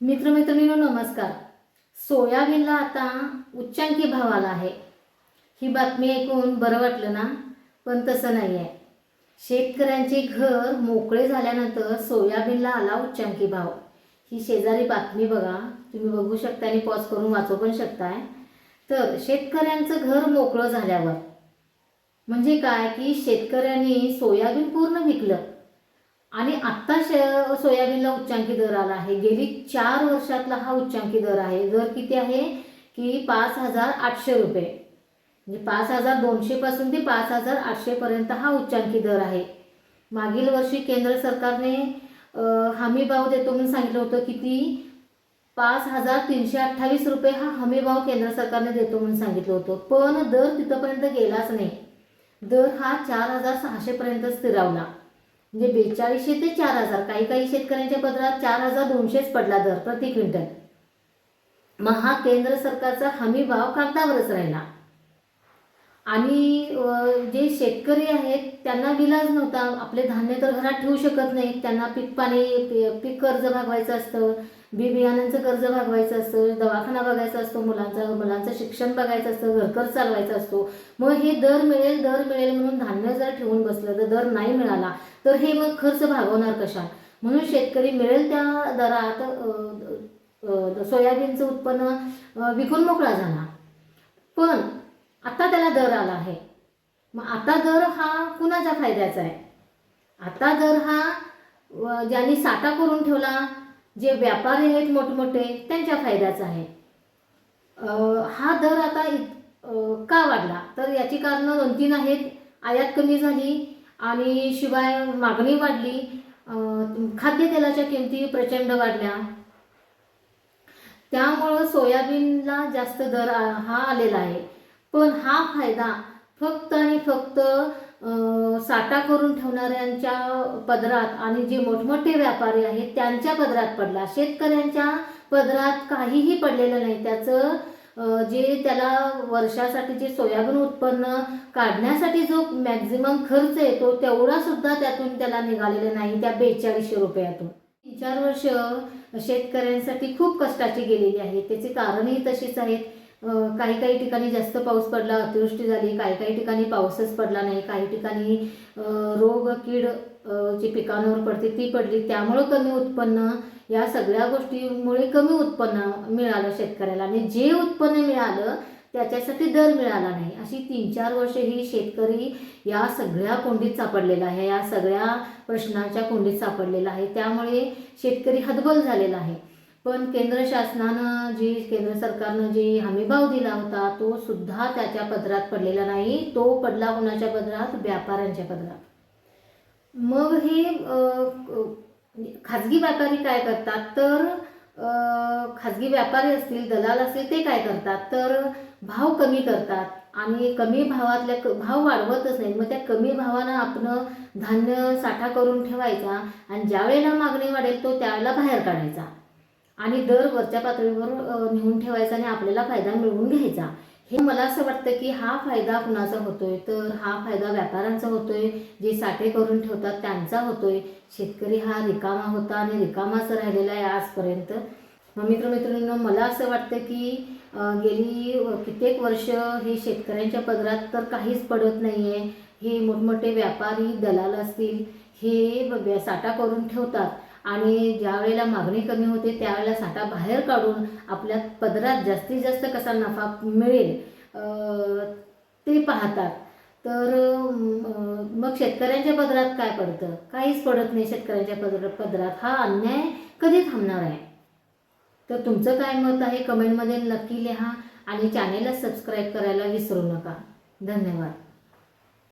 मित्रमैत्रिणींनो नमस्कार। सोयाबीनला आता उच्चांकी भाव आला आहे। ही बातमी ऐकून बरं वाटलं ना? पण तसं नाही आहे। शेतकऱ्यांचे घर मोकळे झाल्यानंतर सोयाबीनला आला उच्चांकी भाव। ही शेजारी बातमी बघा, तुम्ही बघू शकता आणि पॉज करून वाचू पण शकताय। तर शेतकऱ्यांचं घर मोकळं झाल्यावर म्हणजे काय की शेतकऱ्यांनी सोयाबीन पूर्ण विकलं आणि आत्ता सोयाबीनला उच्चांकी दर आला आहे। गेली 4 वर्षातला हा उच्चांकी दर आहे। दर किती आहे की 5,800 रुपये, म्हणजे 5,200 पासून ते 5,800 पर्यंत हा उच्चांकी दर आहे। मागील वर्षी केंद्र सरकारने हमी भाव देतो म्हणून सांगितलं होतं, किती 5,328 रुपये हा हमी भाव केंद्र सरकारने देतो म्हणून सांगितलं होतं। पण दर तिथपर्यंत गेलाच नाही। दर हा 4,600 पर्यंत स्थिरावला, म्हणजे 4200 ते 4,000, काही शेतकऱ्यांच्या पदरात 4,200च पडला दर प्रति क्विंटल। मग हा केंद्र सरकारचा हमी भाव कागदावरच राहिला आणि जे शेतकरी आहेत त्यांना विलाज नव्हता। आपले धान्य तर घरात ठेवू शकत नाही, त्यांना पीक कर्ज भागवायचं असतं, बी बियाण्यांचं कर्ज भागवायचं असतं, दवाखाना बघायचा असतो, मुलांचं शिक्षण बघायचं असतं, घरखर्च चालवायचा असतो। मग हे दर मिळेल म्हणून धान्य जर ठेवून बसलं तर दर नाही मिळाला तर हे मग खर्च भागवणार कशा? म्हणून शेतकरी मिळेल त्या दरात सोयाबीनचं उत्पन्न विकून मोकळा झाला। पण आता त्याला दर आला आहे। मग आता दर हा कुणाच्या फायद्याचा आहे? आता दर हा ज्यांनी साठा करून ठेवला, जे व्यापारी आहेत मोठमोठे, त्यांच्या फायद्याचा आहे। हा दर आता का वाढला? तर याची कारणं 2-3 आहेत। आयात कमी झाली आणि शिवाय मागणी वाढली, खाद्यतेलाच्या किमती प्रचंड वाढल्या, त्यामुळे सोयाबीनला जास्त दर हा आलेला आहे। पण हा फायदा फक्त आणि फक्त साठा करून ठेवणाऱ्यांच्या पदरात आणि जे मोठमोठे व्यापारी आहेत त्यांच्या पदरात पडला। शेतकऱ्यांच्या पदरात काहीही पडलेलं नाही। त्याचं जे त्याला वर्षासाठी जे सोयाबीन उत्पन्न काढण्यासाठी जो मॅक्झिमम खर्च येतो तेवढा सुद्धा त्यातून त्याला निघालेला नाही, त्या 4200 रुपयातून। 3-4 वर्ष शेतकऱ्यांसाठी खूप कष्टाची गेलेली आहेत। त्याची कारणही तशीच आहेत। काही ठिकाणी जास्त पाऊस पडला, अतिवृष्टी झाली, काही ठिकाणी पाऊसच पडला नाही, काही ठिकाणी रोग कीड जी पिकांवर पडते ती पडली, त्यामुळे कमी उत्पन्न, या सगळ्या गोष्टींमुळे कमी उत्पन्न मिळालं शेतकऱ्याला आणि जे उत्पन्न मिळालं त्याच्यासाठी दर मिळाला नाही। अशी 3-4 वर्ष ही शेतकरी या सगळ्या कोंडीत सापडलेला आहे, या सगळ्या प्रश्नांच्या कोंडीत सापडलेला आहे। त्यामुळे शेतकरी हतबल झालेला आहे। पण केंद्र सरकारनं जी हमीभाव दिला होता तो सुद्धा त्याच्या पदरात पडलेला नाही। तो पडला कोणाच्या पदरात? व्यापाऱ्यांच्या पदरात। मग हे खाजगी व्यापारी काय करतात? तर खाजगी व्यापारी असतील, दलाल असतील, ते काय करतात तर भाव कमी करतात आणि कमी भावातल्या भाव वाढवतच नाही। मग त्या कमी भावानं आपण धान्य साठा करून ठेवायचा आणि ज्या वेळेला मागणी वाढेल तो त्यावेळेला बाहेर काढायचा आणि दर वरच्या पातळीवर नेऊन ठेवायचा आणि आपल्याला फायदा मिळवून घ्यायचा। हे मला असं वाटतं की हा फायदा कुणाचा होतोय? तर हा फायदा व्यापाऱ्यांचा होतोय, जे साठे करून ठेवतात त्यांचा होतोय। शेतकरी हा रिकामा होता आणि रिकामाच राहिलेला आहे आजपर्यंत। मग मित्रमैत्रिणींनो, मला असं वाटतं की गेली कित्येक वर्ष हे शेतकऱ्यांच्या पदरात तर काहीच पडत नाही आहे। हे मोठमोठे व्यापारी, दलाल असतील, हे साठा करून ठेवतात आणि ज्या वेळेला मागणी कमी होते त्यावेळेला साठा बाहेर काढून आपल्या पदरात जास्तीत जास्त कसा नफा मिळेल ते पाहतात। तर मग शेतकऱ्यांच्या पदरात काय पडतं? काहीच पडत नाही शेतकऱ्यांच्या पदरात। हा अन्याय कधी थांबणार आहे? तर तुमचं काय मत आहे कमेंटमध्ये नक्की लिहा आणि चॅनेलला सबस्क्राईब करायला विसरू नका। धन्यवाद।